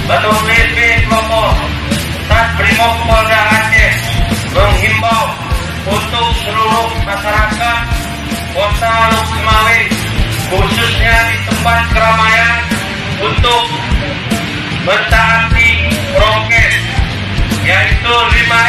atau PP Kelompok Brimob Polda Aceh menghimbau untuk seluruh masyarakat Kota Lok Sumawe, khususnya di tempat keramaian, untuk mentaati prokes, yaitu 5